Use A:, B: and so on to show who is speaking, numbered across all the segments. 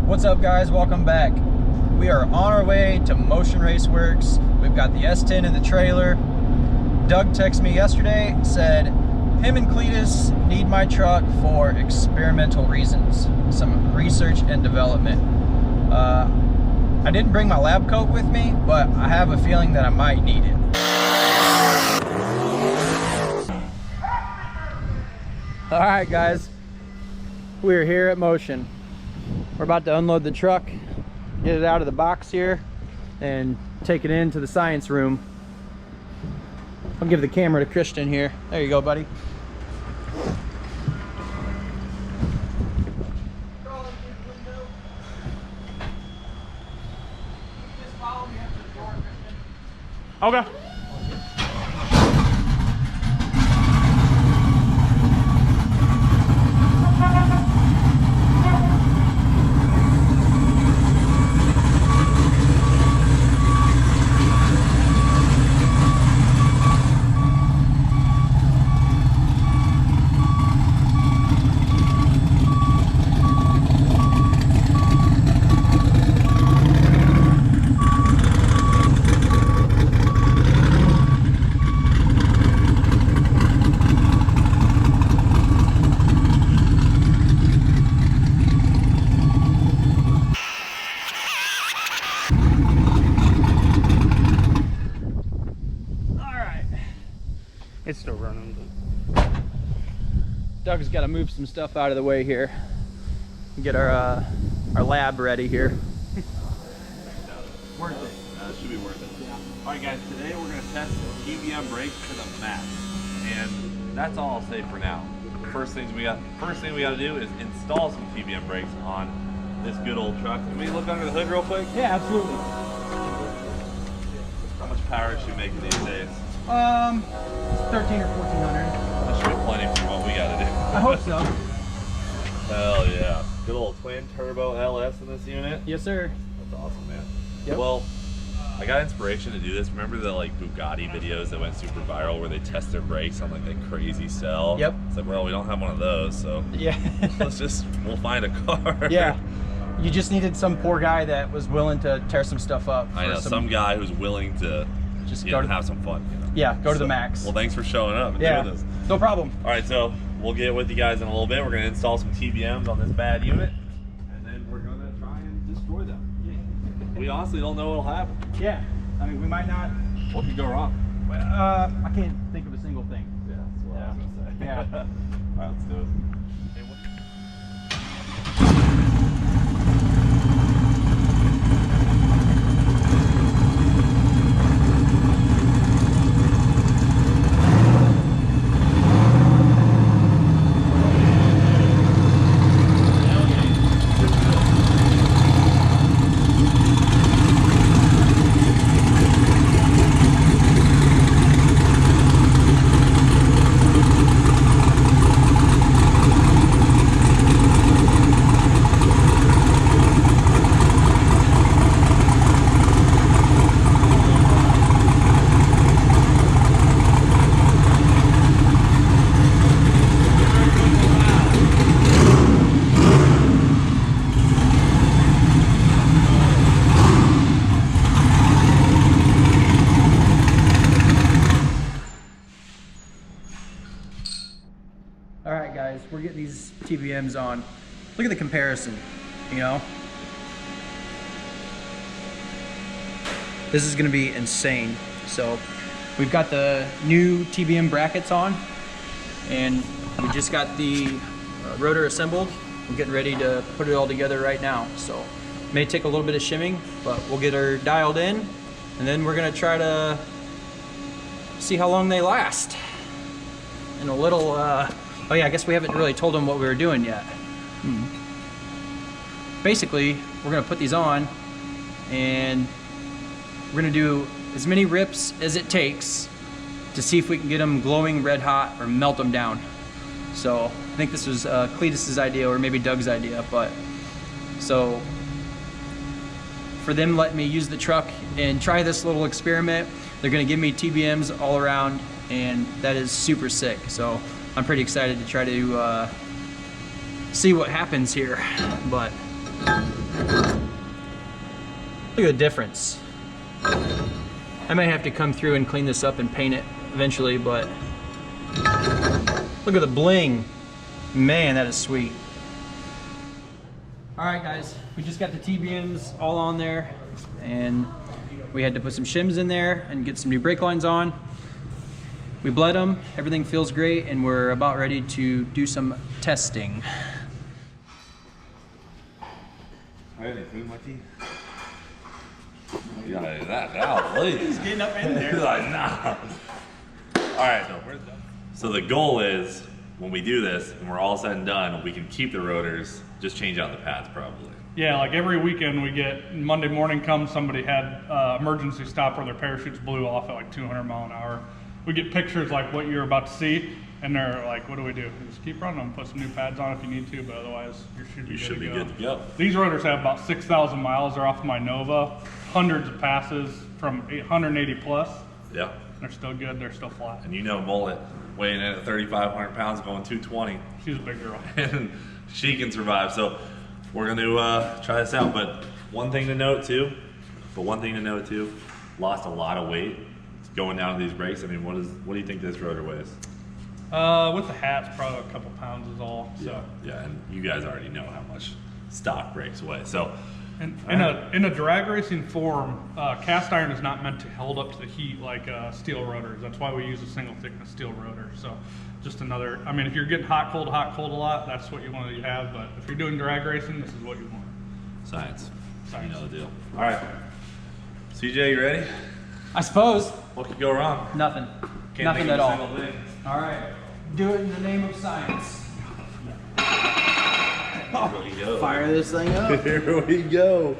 A: What's up, guys? Welcome back. We are on our way to Motion Race Works. We've got the S10 in the trailer. Doug texted me yesterday, said him and Cleetus need my truck for experimental reasons, some research and development. I didn't bring my lab coat with me, but I have a feeling that I might need it. All right, guys, we're here at Motion. We're about to unload the truck, get it out of the box here, and take it into the science room. I'll give the camera to Christian here. There you go, buddy.
B: Okay. It's still running.
A: Doug's got to move some stuff out of the way here. Get our lab ready here.
C: Worth it. It should be worth it. Yeah. Alright guys, today we're going to test TBM brakes to the max. And that's all I'll say for now. First thing we got to do is install some TBM brakes on this good old truck. Can we look under the hood real quick?
A: Yeah, absolutely.
C: How much power is she making these days?
A: 13 or 1400.
C: That should be plenty for what we got to do.
A: I hope so.
C: Hell yeah. Good old twin turbo LS in this unit.
A: Yes, sir.
C: That's awesome, man.
A: Yep.
C: Well, I got inspiration to do this. Remember the Bugatti videos that went super viral where they test their brakes on that crazy cell?
A: Yep.
C: It's like, well, we don't have one of those, so
A: yeah.
C: we'll find a car.
A: Yeah. You just needed some poor guy that was willing to tear some stuff up.
C: I know, some guy who's willing to
A: just
C: have some fun. You know?
A: Yeah, go to the max.
C: Well, thanks for showing up and doing this.
A: No problem.
C: All right, so we'll get with you guys in a little bit. We're going to install some TBMs on this bad unit, and then we're going to try and destroy them. We honestly don't know what'll happen.
A: Yeah, I mean, we might not.
C: What could go wrong?
A: Well, I can't think of a single thing.
C: Yeah, that's what I was going to say.
A: Yeah.
C: All right, let's do it.
A: All right, guys, we're getting these TBMs on. Look at the comparison, you know? This is gonna be insane. So we've got the new TBM brackets on, and we just got the rotor assembled. We're getting ready to put it all together right now. So it may take a little bit of shimming, but we'll get her dialed in, and then we're gonna try to see how long they last. And a little, oh yeah, I guess we haven't really told them what we were doing yet. Basically, we're gonna put these on, and we're gonna do as many rips as it takes to see if we can get them glowing red hot or melt them down. So I think this was Cleetus's idea, or maybe Doug's idea, but so for them letting me use the truck and try this little experiment, they're gonna give me TBMs all around, and that is super sick. So I'm pretty excited to try to see what happens here. But Look at the difference. I might have to come through and clean this up and paint it eventually, but look at the bling. Man, that is sweet. All right, guys, we just got the TBMs all on there, and we had to put some shims in there and get some new brake lines on. We bled them, everything feels great, and we're about ready to do some testing.
C: I got any food in my teeth? You gotta do that now, please.
A: He's getting up in there.
C: He's like, nah. Alright, so the goal is, when we do this, and we're all said and done, we can keep the rotors, just change out the pads probably.
B: Yeah, like every weekend we get, Monday morning comes, somebody had emergency stop where their parachutes blew off at like 200 mile an hour. We get pictures like what you're about to see, and they're like, what do we do? Just keep running them, put some new pads on if you need to, but otherwise you should be good to go. These rotors have about 6,000 miles. They're off my Nova, hundreds of passes from 180 plus.
C: Yeah.
B: They're still good, they're still flat.
C: And you know Mullet, weighing in at 3,500 pounds, going 220.
B: She's a big girl.
C: And she can survive, so we're gonna try this out. But one thing to note too, lost a lot of weight going down to these brakes. I mean, what do you think this rotor weighs?
B: With the hats, probably a couple pounds is all. So.
C: Yeah, and you guys already know how much stock brakes weigh. So,
B: and in a drag racing form, cast iron is not meant to hold up to the heat like steel rotors. That's why we use a single thickness steel rotor. So, just another. I mean, if you're getting hot, cold a lot, that's what you want to have. But if you're doing drag racing, this is what you want.
C: Science. You know the deal. All right, CJ, you ready?
A: I suppose.
C: What could go wrong?
A: Nothing.
C: Can't
A: Nothing
C: think
A: at
C: of a
A: all.
C: single thing.
A: All right. Do it in the name of science.
C: Here we go.
D: Fire this thing up.
C: Here we go.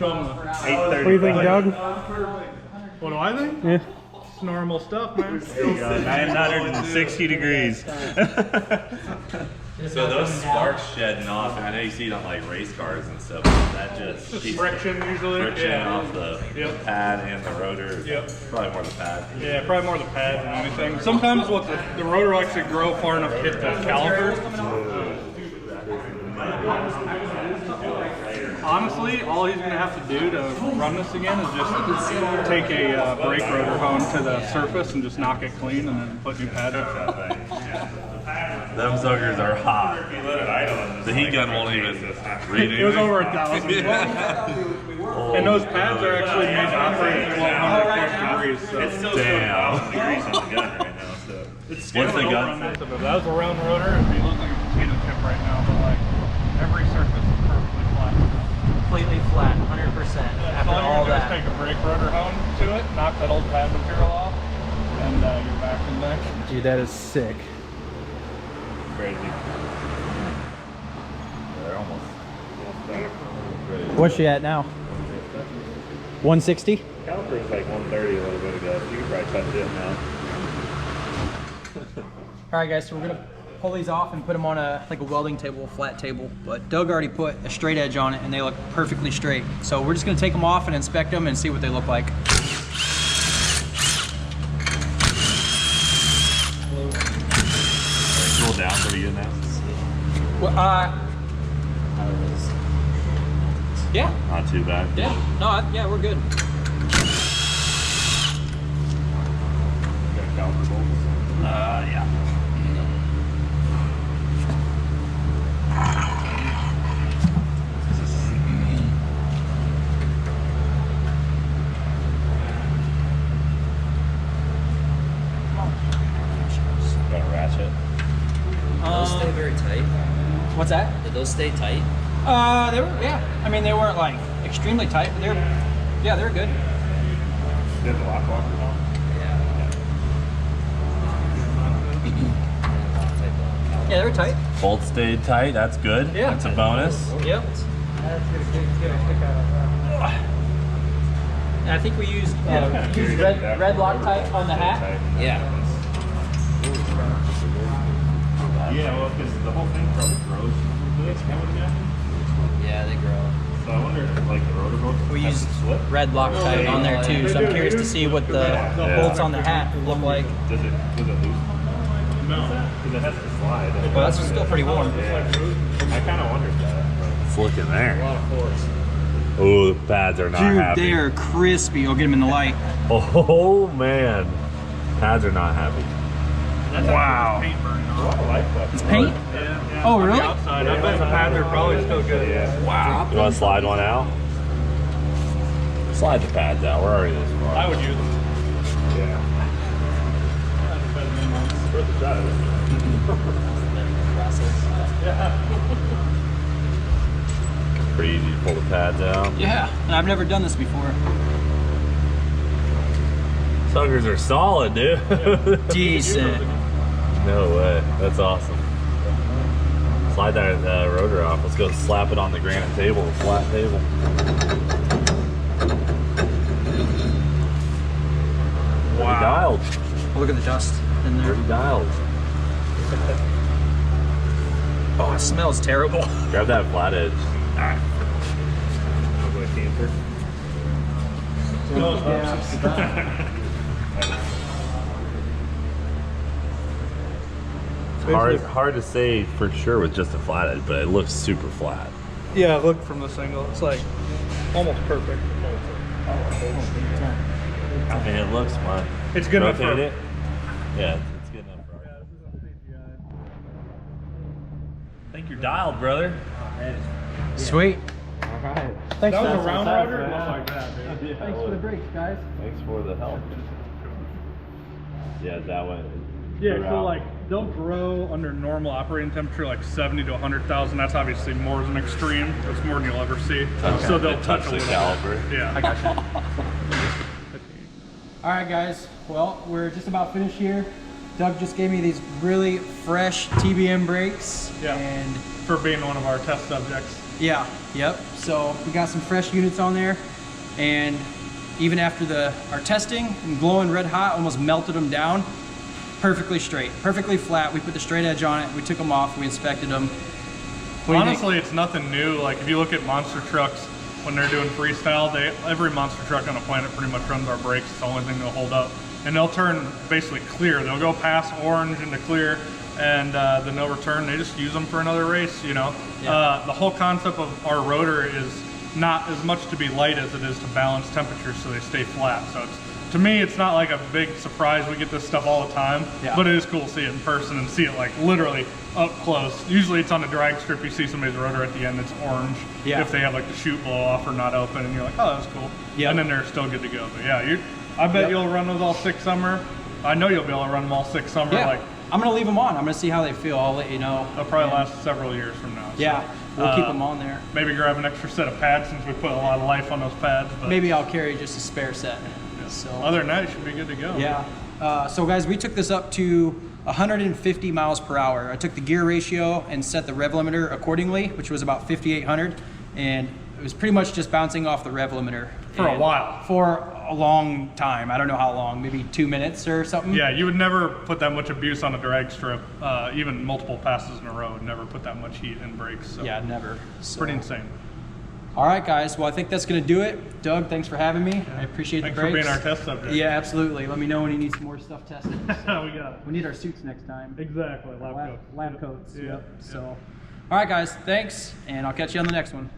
B: Show them the...
D: 8:30.
E: What do you think, Doug?
B: What do I think?
E: Yeah.
B: It's normal stuff, man.
D: There you go, 960 degrees.
C: So those sparks shedding off, and I know you see it on like race cars and stuff. That just keeps
B: Friction usually.
C: friction
B: Yeah.
C: off the pad and the rotor.
B: Yep.
C: Probably more the pad.
B: Yeah, probably more the pad than anything. Sometimes what the rotor likes to grow far enough to hit the caliper. Honestly, all he's going to have to do to run this again is just take a brake rotor hone to the surface and just knock it clean and then put new pads on.
C: Them suckers are hot. The heat gun won't even read
B: It was
C: anything.
B: over 1,000. And those pads are actually made to operate at 1,200 plus degrees. So
D: It's still
C: Damn.
D: 1,000 degrees on the gun right now, so.
B: it's
C: What's the gun
B: run that stuff. If that was a round rotor, it'd be looking like a potato chip right now. But like every surface is perfectly flat.
A: Completely flat, 100%. After
B: All
A: all
B: you gotta do is
A: that.
B: take a brake rotor hone to it, knock that old pad material off, and you're back in there.
E: Dude, that is sick.
D: Crazy.
C: They're almost.
E: What's she at now? 160?
D: Caliper's like 130 a little bit ago, so you could probably touch it now.
A: All right, guys, so we're gonna pull these off and put them on a welding table, a flat table. But Doug already put a straight edge on it, and they look perfectly straight. So we're just gonna take them off and inspect them and see what they look like.
C: Cool down pretty good now.
A: Well, yeah,
C: Not too bad.
A: yeah, no, yeah, we're good.
D: Got caliper bolts.
C: Yeah.
D: Got a ratchet.
F: Those stay very tight.
A: What's that?
F: Did those stay tight?
A: They were, yeah. I mean, they weren't like extremely tight, but they're good.
D: Did the lock walkers on?
A: Yeah, they were tight.
C: Bolt stayed tight. That's good.
A: Yeah.
C: That's a bonus.
A: Yep. And I think we used red Loctite on the hat.
F: Yeah.
D: Yeah, well, because the whole thing probably grows a little bit, I would imagine.
F: Yeah, they grow.
D: So I wonder if, like, the rotor bolts
A: We
D: have
A: used
D: to slip.
A: red Loctite on there too, so I'm curious to see what the bolts on the hat look like.
D: Does it loosen? No. Because it has to slide.
A: Well, that's still pretty warm.
D: Yeah. I kind of wondered that.
C: It's looking there. Oh, the pads are not
A: Dude,
C: happy.
A: they are crispy. I'll get them in the light.
C: Oh man, pads are not happy.
B: Wow. Paint burning off.
D: I like that.
A: It's paint?
B: Yeah.
A: Oh,
B: On the
A: really?
B: outside, I bet the pads are probably still good.
D: Yeah.
C: Wow. You want to slide one out? Slide the pads out. We're already this far.
B: I would use them.
D: Yeah. Worth a shot.
C: Pretty easy to pull the pads out.
A: Yeah, and I've never done this before.
C: Suckers are solid, dude.
A: Decent.
C: No way. That's awesome. Slide that rotor off. Let's go slap it on the granite table, the flat table. Wow. Dialed.
A: Oh, look at the dust in there.
C: Dirty dialed.
A: Oh, it smells terrible.
C: Grab that flat edge. Hard to say for sure with just a flat edge, but it looks super flat.
B: Yeah, look from this angle. It's like almost perfect.
C: I mean, it looks fun.
B: It's good enough
C: Rotate
B: for
C: it. Yeah, it's good enough for our... I think you're dialed, brother.
A: Sweet. Thanks,
B: That was
A: guys.
B: a round rotor. It looks like that, dude.
A: Thanks for the brakes, guys.
C: Thanks for the help. Yeah, that one.
B: Yeah, so like they'll grow under normal operating temperature, like 70 to 100,000. That's obviously more than extreme. That's more than you'll ever see. So they'll touch
C: the
B: a little
C: caliper.
B: bit. Yeah.
A: I got you. All right, guys. Well, we're just about finished here. Doug just gave me these really fresh TBM brakes.
B: Yeah.
A: And
B: For being one of our test subjects.
A: Yeah, yep. So we got some fresh units on there, and even after our testing and glowing red hot, almost melted them down. Perfectly straight, perfectly flat. We put the straight edge on it. We took them off. We inspected them.
B: Honestly, it's nothing new. Like if you look at monster trucks when they're doing freestyle, every monster truck on the planet pretty much runs our brakes. It's the only thing they'll hold up, and they'll turn basically clear. They'll go past orange into clear, and then they'll return. They just use them for another race. You know,
A: Yeah.
B: the whole concept of our rotor is not as much to be light as it is to balance temperatures so they stay flat. So to me, it's not like a big surprise. We get this stuff all the time,
A: Yeah.
B: but it is cool to see it in person and see it like literally up close. Usually it's on the drag strip. You see somebody's rotor at the end, it's orange.
A: Yeah.
B: If they have like the chute blow off or not open, and you're like, oh, that's cool.
A: Yeah.
B: And then they're still good to go. But yeah, I bet you'll run those all 6 summer. I know you'll be able to run them all 6 summer.
A: Yeah.
B: Like
A: I'm gonna leave them on. I'm gonna see how they feel. I'll let you know.
B: they'll probably last several years from now. So,
A: Yeah, we'll keep them on there.
B: Maybe grab an extra set of pads since we put a lot of life on those pads. But
A: Maybe I'll carry just a spare set. So
B: other than that, it should be good to go.
A: yeah. So guys, we took this up to 150 miles per hour. I took the gear ratio and set the rev limiter accordingly, which was about 5,800, and it was pretty much just bouncing off the rev limiter
B: For a
A: And
B: while.
A: For a long time. I don't know how long, maybe 2 minutes or something.
B: Yeah, you would never put that much abuse on a drag strip, even multiple passes in a row. Would never put that much heat in brakes. So.
A: Yeah, never. So.
B: Pretty insane.
A: All right, guys. Well, I think that's going to do it. Doug, thanks for having me. I appreciate
B: Thanks
A: the
B: for
A: brakes.
B: being our test subject.
A: Yeah, absolutely. Let me know when you need some more stuff tested.
B: we got it.
A: We need our suits next time.
B: Exactly. Lab coat.
A: Lab coats.
B: Yeah.
A: Yep. So, all right, guys. Thanks, and I'll catch you on the next one.